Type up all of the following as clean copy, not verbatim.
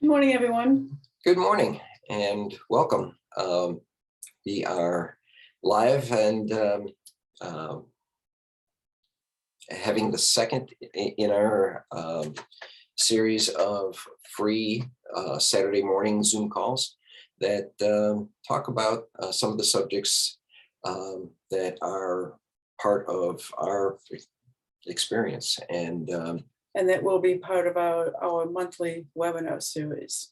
Good morning, everyone. Good morning and welcome. We are live and um, having the second in our series of free Saturday morning Zoom calls that talk about some of the subjects that are part of our experience. And that will be part of our monthly webinar series.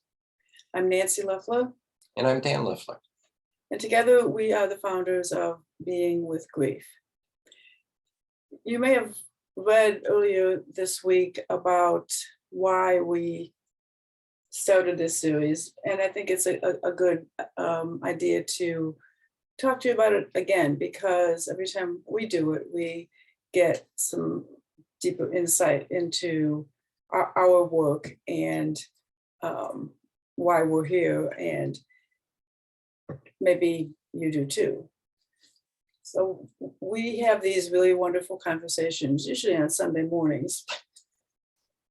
I'm Nancy Leffler. And I'm Dan Leffler. And together we are the founders of Being with Grief. You may have read earlier this week about why we started this series. And I think it's a good idea to talk to you about it again, because every time we do it, we get some deeper insight into our work and why we're here, and maybe you do too. So we have these really wonderful conversations, usually on Sunday mornings.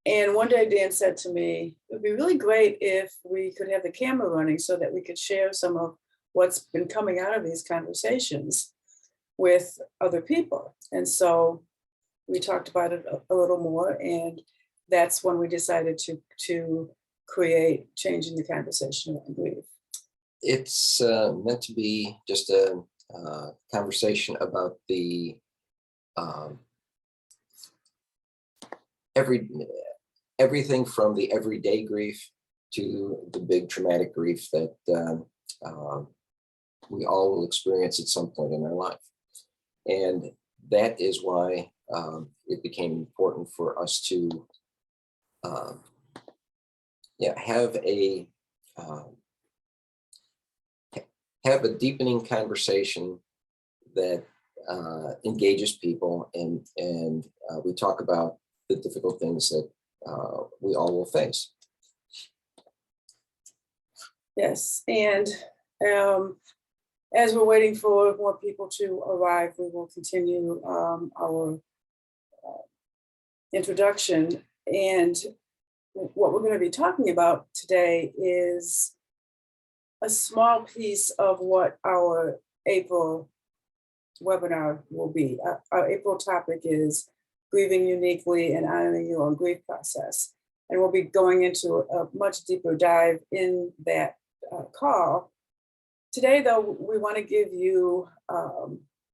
And one day Dan said to me, it would be really great if we could have the camera running so that we could share some of what's been coming out of these conversations with other people. And so we talked about it a little more, and that's when we decided to create Changing the Conversation Around Grief. It's meant to be just a conversation about the everything from the everyday grief to the big traumatic grief that we all will experience at some point in our life. And that is why it became important for us to have a deepening conversation that engages people, and we talk about the difficult things that we all will face. Yes, and as we're waiting for more people to arrive, we will continue our introduction. And what we're going to be talking about today is a small piece of what our April webinar will be. Our April topic is grieving uniquely and honoring your own grief process. And we'll be going into a much deeper dive in that call. Today, though, we want to give you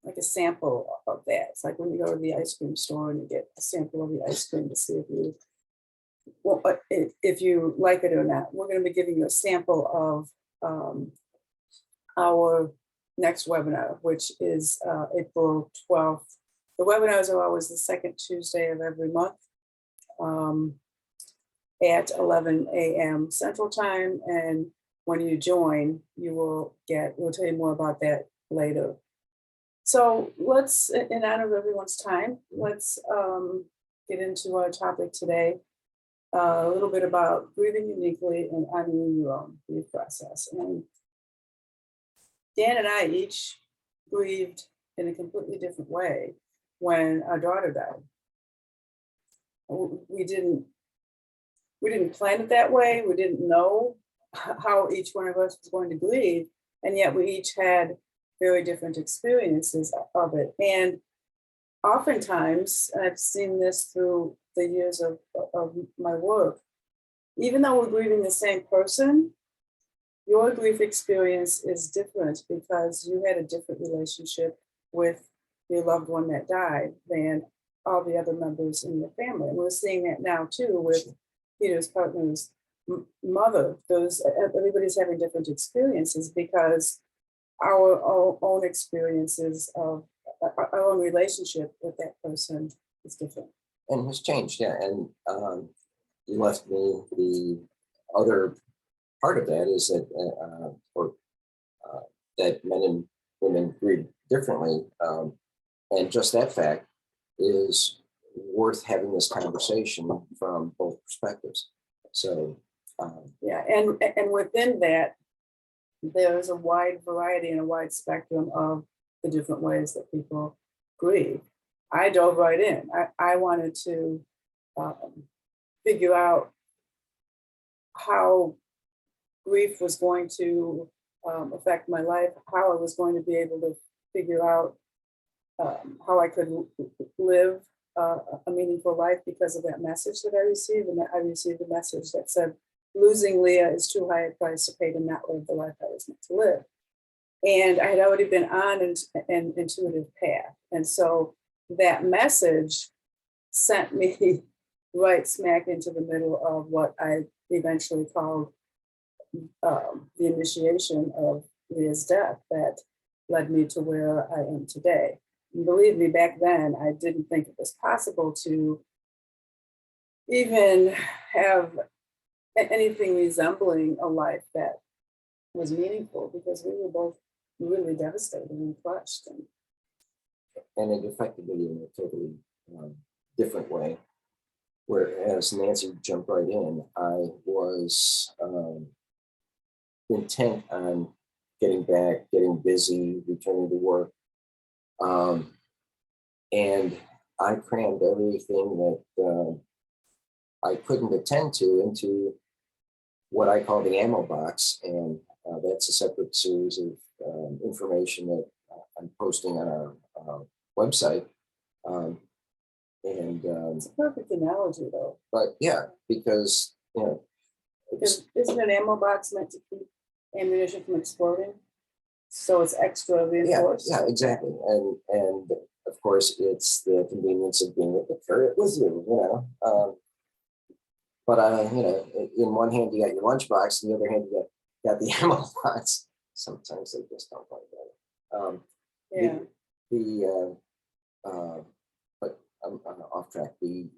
like a sample of that. It's like when you go to the ice cream store and you get a sample of the ice cream to see if you like it or not. We're going to be giving you a sample of our next webinar, which is April 12th. The webinars are always the second Tuesday of every month at 11 a.m. Central Time. And when you join, we'll tell you more about that later. So let's, in honor of everyone's time, let's get into our topic today. A little bit about grieving uniquely and honoring your own grief process. And Dan and I each grieved in a completely different way when our daughter died. We didn't plan it that way. We didn't know how each one of us was going to grieve, and yet we each had very different experiences of it. And oftentimes, I've seen this through the years of my work, even though we're grieving the same person, your grief experience is different because you had a different relationship with your loved one that died than all the other members in your family. And we're seeing that now too with Peter's partner's mother. Everybody's having different experiences because our own experiences of our own relationship with that person is different. And has changed, yeah. And you left me the other part of that is that that men and women grieve differently, and just that fact is worth having this conversation from both perspectives. So yeah, and within that, there's a wide variety and a wide spectrum of the different ways that people grieve. I dove right in. I wanted to figure out how grief was going to affect my life, how I was going to be able to figure out how I could live a meaningful life because of that message that I received. And I received a message that said, losing Leah is too high a price to pay to not live the life I was meant to live. And I had already been on an intuitive path. And so that message sent me right smack into the middle of what I eventually called the initiation of Leah's death that led me to where I am today. And believe me, back then, I didn't think it was possible to even have anything resembling a life that was meaningful, because we were both really devastated and crushed. And it affected me in a totally different way. Whereas Nancy jumped right in, I was intent on getting back, getting busy, returning to work. And I crammed everything that I couldn't attend to into what I call the ammo box. And that's a separate series of information that I'm posting on our website. It's a perfect analogy, though. But yeah, because, Because isn't an ammo box meant to keep ammunition from exploding? So it's extra reinforced. Yeah, exactly. And of course, it's the convenience of being able to carry it with you, But in one hand you got your lunchbox, in the other hand you got the ammo box. Sometimes they just don't like that. Yeah. But I'm off track. The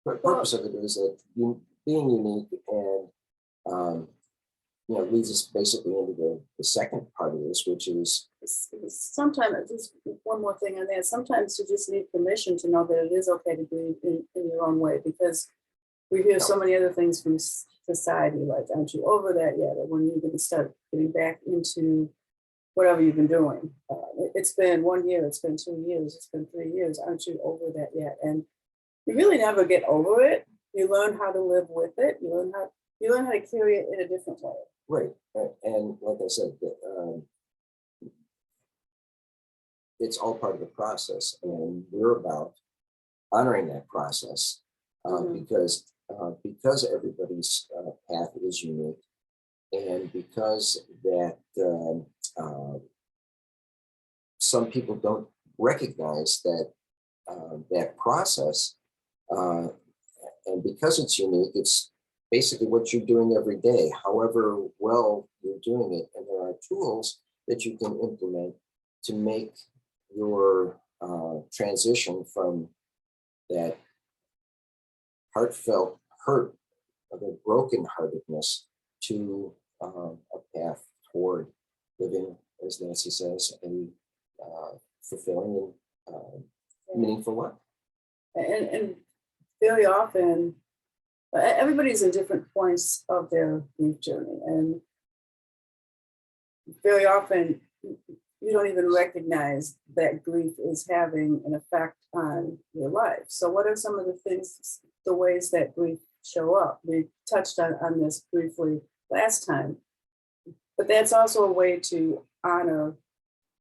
purpose of it is that being unique and leads us basically into the second part of this, which is Sometimes, just one more thing on that, sometimes you just need permission to know that it is okay to grieve in your own way, because we hear so many other things from society, like, aren't you over that yet? Or when are you going to start getting back into whatever you've been doing? It's been 1 year, it's been 2 years, it's been 3 years. Aren't you over that yet? And you really never get over it. You learn how to live with it. You learn how to carry it in a different way. right. And like I said, it's all part of the process, and we're about honoring that process because everybody's path is unique, and because that some people don't recognize that process, and because it's unique, it's basically what you're doing every day, however well you're doing it, and there are tools that you can implement to make your transition from that heartfelt hurt of a brokenheartedness to a path toward living, as Nancy says, a fulfilling and meaningful life. And very often, everybody's in different points of their grief journey, and very often you don't even recognize that grief is having an effect on your life. So what are some of the ways that grief show up? We touched on this briefly last time, but that's also a way to honor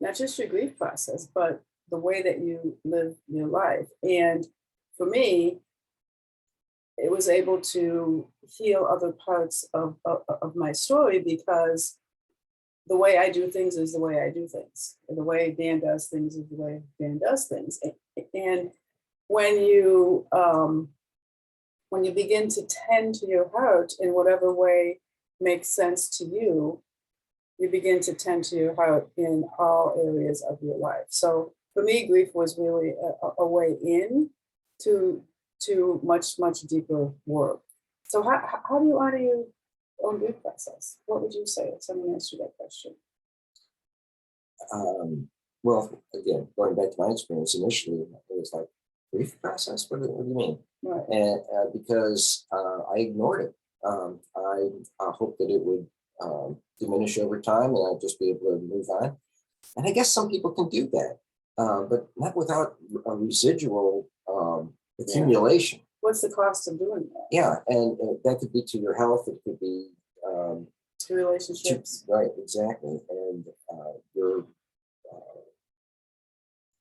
not just your grief process, but the way that you live your life. And for me, it was able to heal other parts of my story, because the way I do things is the way I do things. And the way Dan does things is the way Dan does things. And when you begin to tend to your heart in whatever way makes sense to you, you begin to tend to your heart in all areas of your life. So for me, grief was really a way in to much, much deeper work. So how do you honor your own grief process? What would you say if someone asked you that question? Well, again, going back to my experience initially, it was like, grief process? What do you mean? Right. And because I ignored it. I hoped that it would diminish over time and I'd just be able to move on. And I guess some people can do that, but not without a residual accumulation. what's the cost of doing that? Yeah, and that could be to your health. It could be To relationships. right, exactly, and your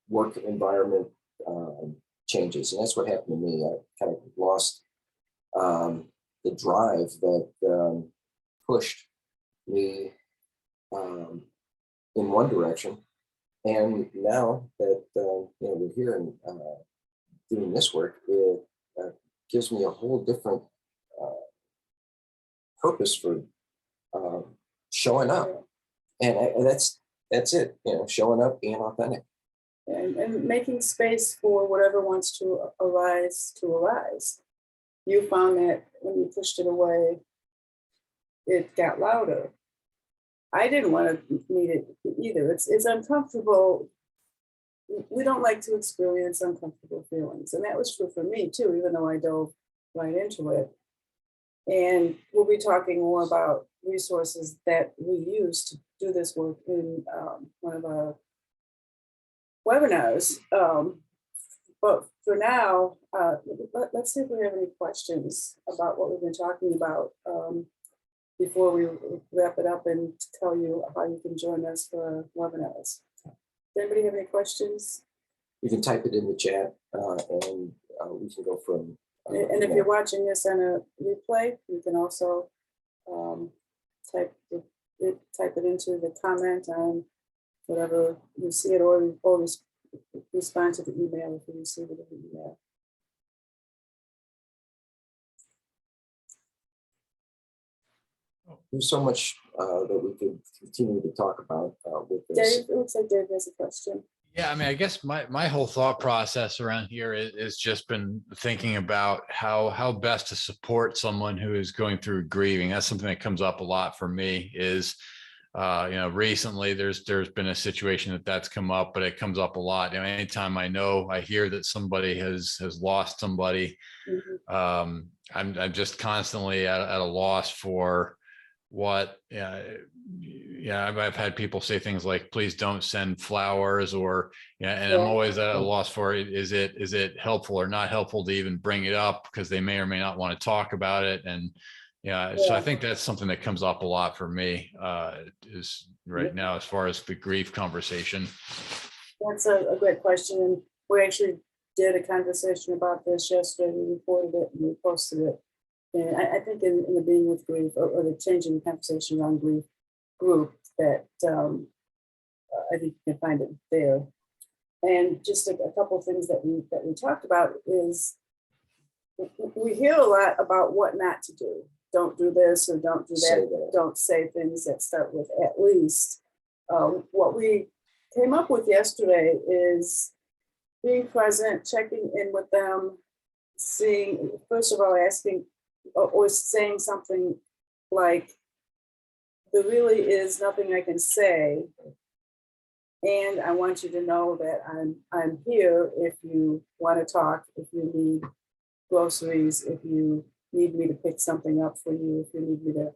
work environment changes, and that's what happened to me. I kind of lost the drive that pushed me in one direction, and now that we're here and doing this work, it gives me a whole different purpose for showing up, and that's it. Showing up, being authentic, and making space for whatever wants to arise to arise. You found that when you pushed it away, it got louder. I didn't want to meet it either. It's uncomfortable. We don't like to experience uncomfortable feelings. And that was true for me too, even though I dove right into it. And we'll be talking more about resources that we use to do this work in one of our webinars. But for now, let's see if we have any questions about what we've been talking about before we wrap it up and tell you how you can join us for webinars. Does anybody have any questions? you can type it in the chat, and we can go from. And if you're watching this on a replay, you can also type it into the comment on whatever you see it, or respond to the email if you receive it in the email. There's so much that we could continue to talk about with this. Dave, it looks like Dave has a question. Yeah, I mean, I guess my whole thought process around here is just been thinking about how best to support someone who is going through grieving. That's something that comes up a lot for me. Is recently there's been a situation that's come up, but it comes up a lot. Anytime I hear that somebody has lost somebody, Mm-hmm. I'm just constantly at a loss for what. I've had people say things like, please don't send flowers, or and I'm always at a loss for it. Is it helpful or not helpful to even bring it up, because they may or may not want to talk about it. And so I think that's something that comes up a lot for me is right now as far as the grief conversation. That's a great question. And we actually did a conversation about this yesterday. We recorded it and we posted it. And I think in the Being with Grief, or the Changing the Conversation Around Grief group, that I think you can find it there. And just a couple of things that we talked about is we hear a lot about what not to do. Don't do this or don't do that. Don't say things that start with at least. What we came up with yesterday is being present, checking in with them, seeing, first of all, asking or saying something like, there really is nothing I can say, and I want you to know that I'm here if you want to talk, if you need groceries, if you need me to pick something up for you, if you need me to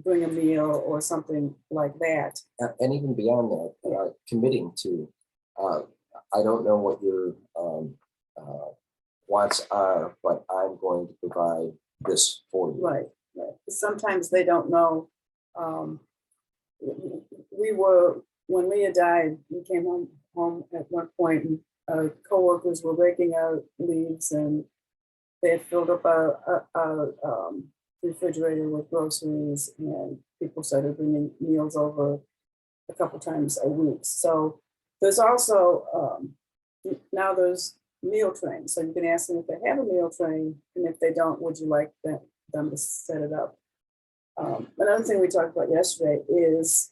bring a meal or something like that. And even beyond that, committing to, I don't know what your wants are, but I'm going to provide this for you. Right. Sometimes they don't know. When Leah died, we came home at one point, and our coworkers were raking out leaves, and they had filled up our refrigerator with groceries, and people started bringing meals over a couple times a week. So there's also now there's meal trains. So you can ask them if they have a meal train, and if they don't, would you like them to set it up? Another thing we talked about yesterday is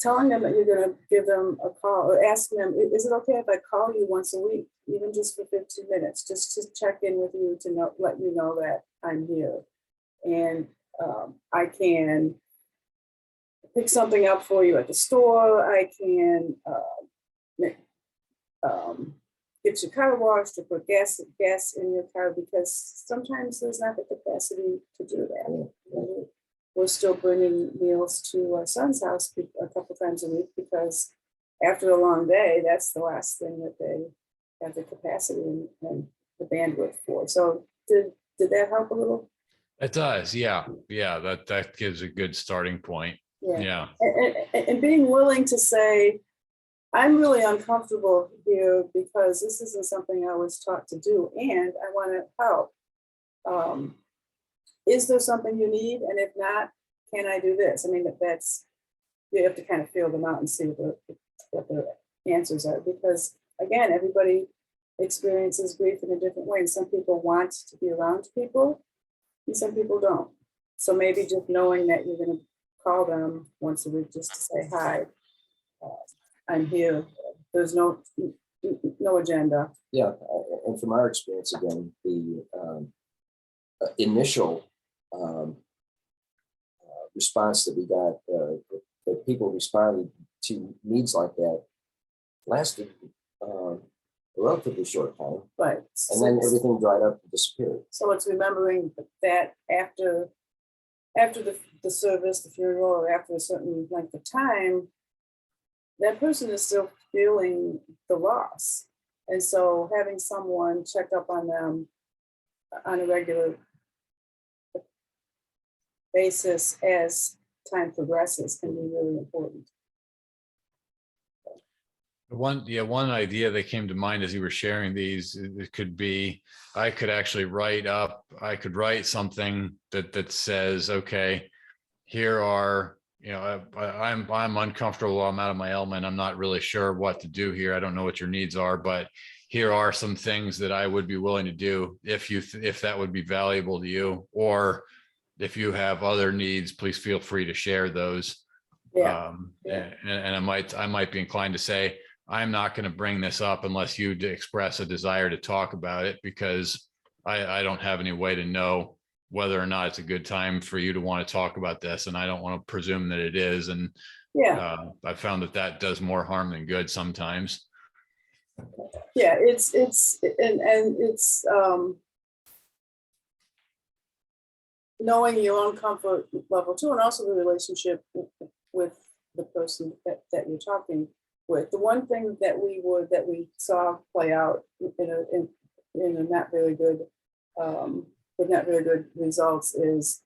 telling them that you're going to give them a call, or asking them, is it okay if I call you once a week, even just for 15 minutes, just to check in with you, to let you know that I'm here. And I can pick something up for you at the store. I can get your car washed, or put gas in your car, because sometimes there's not the capacity to do that. We're still bringing meals to our son's house a couple times a week, because after a long day, that's the last thing that they have the capacity and the bandwidth for. So did that help a little? It does. Yeah. Yeah. That gives a good starting point. Yeah. Yeah. And being willing to say, I'm really uncomfortable here because this isn't something I was taught to do, and I want to help. Is there something you need? And if not, can I do this? I mean, that's, you have to kind of feel them out and see what the answers are, because again, everybody experiences grief in a different way. And some people want to be around people and some people don't. So maybe just knowing that you're going to call them once a week just to say, hi, I'm here. There's no agenda. Yeah, and from our experience, again, the initial response that we got, that people responded to needs like that, lasted a relatively short time, Right. and then everything dried up and disappeared. So it's remembering that after the service, the funeral, or after a certain length of time, that person is still feeling the loss. And so having someone check up on them on a regular basis as time progresses can be really important. One idea that came to mind as you were sharing these, it could be, I could write something that says, okay, here are, I'm uncomfortable, I'm out of my element, I'm not really sure what to do here, I don't know what your needs are, but here are some things that I would be willing to do if that would be valuable to you, or if you have other needs, please feel free to share those. Yeah. And I might be inclined to say, I'm not going to bring this up unless you express a desire to talk about it, because I don't have any way to know whether or not it's a good time for you to want to talk about this. And I don't want to presume that it is. And I found that does more harm than good sometimes. Yeah, it's knowing your own comfort level too, and also the relationship with the person that you're talking with. The one thing that we saw play out in a not very good with not very good results is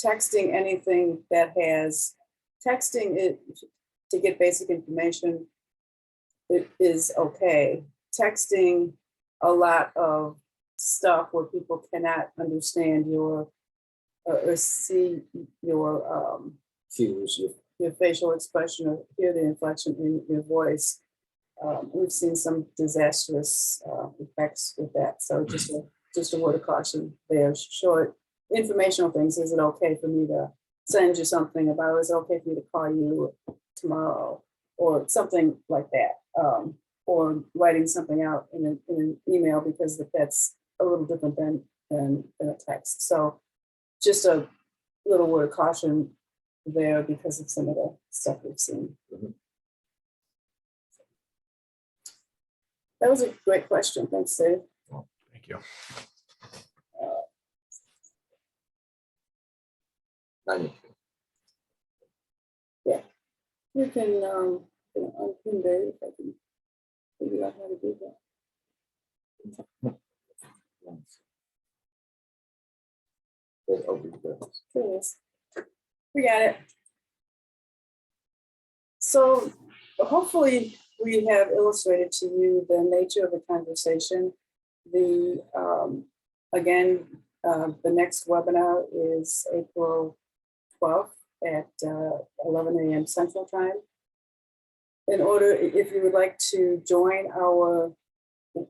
texting anything that has texting it to get basic information. It is okay. Texting a lot of stuff where people cannot understand your or see your Cues, your facial expression or hear the inflection in your voice. We've seen some disastrous effects with that. So just a word of caution there. Short informational things. Is it okay for me to send you something about? Is it okay for me to call you tomorrow or something like that? Or writing something out in an email, because that's a little different than a text. So just a little word of caution there because of some of the stuff we've seen. Mhm. That was a great question. Thanks, Dave. Thank you. Yeah, you can unpin Dave if I can figure out how to do that. Curious. We got it. So hopefully we have illustrated to you the nature of the conversation. Again, the next webinar is April 12th at 11 a.m. Central Time. In order, if you would like to join our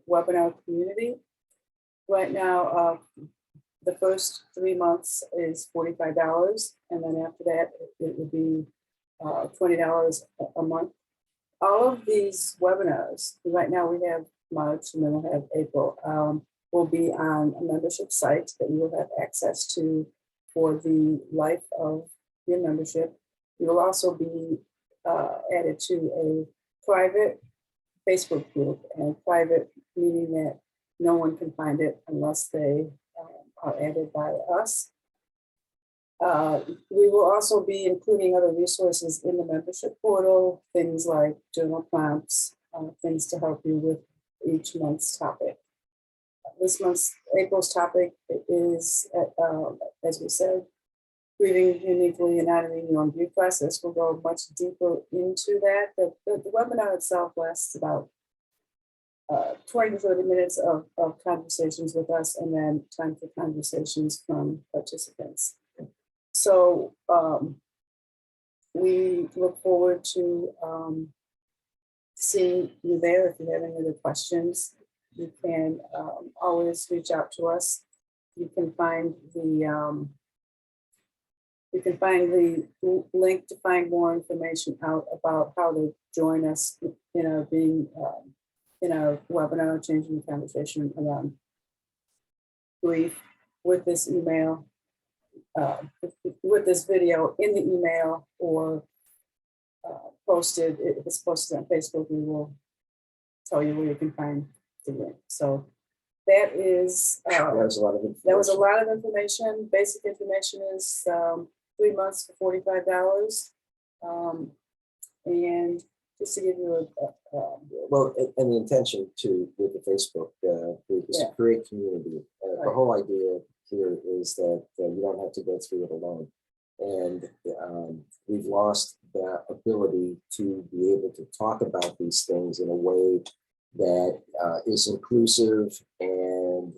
webinar community, right now, the first 3 months is $45, and then after that, it would be $20 a month. All of these webinars, right now we have March and then we'll have April, will be on a membership site that you will have access to for the life of your membership. You will also be added to a private Facebook group, and private meaning that no one can find it unless they are added by us. We will also be including other resources in the membership portal, things like journal prompts, things to help you with each month's topic. This month's April's topic is, as we said, grieving uniquely and honoring your own grief process. We'll go much deeper into that. The webinar itself lasts about 20 to 30 minutes of conversations with us, and then time for conversations from participants. So we look forward to seeing you there. If you have any other questions, you can always reach out to us. You can find the link to find more information out about how to join us in our in our webinar, changing the conversation around grief, with this email, with this video in the email, or posted. If it's posted on Facebook, we will tell you where you can find the link. So that is That was a lot of information. that was a lot of information. Basic information is 3 months for $45. And just to give you Well, and the intention to with the Facebook group is to create community. The Right. whole idea here is that you don't have to go through it alone. And we've lost that ability to be able to talk about these things in a way that is inclusive. And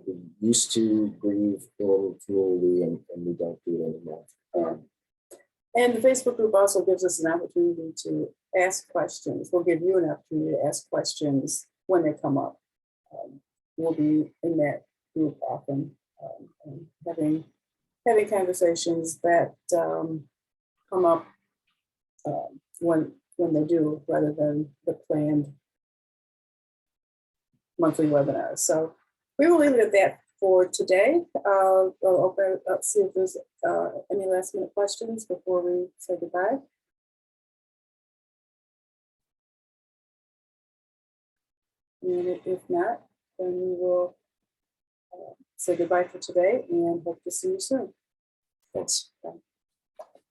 we used to grieve in community, and we don't do it anymore. and the Facebook group also gives us an opportunity to ask questions. We'll give you an opportunity to ask questions when they come up. We'll be in that group often, and having conversations that come up when they do, rather than the planned monthly webinars. So we will leave it at that for today. We'll open up, see if there's any last minute questions before we say goodbye. And if not, then we will say goodbye for today and hope to see you soon. Thanks. Bye.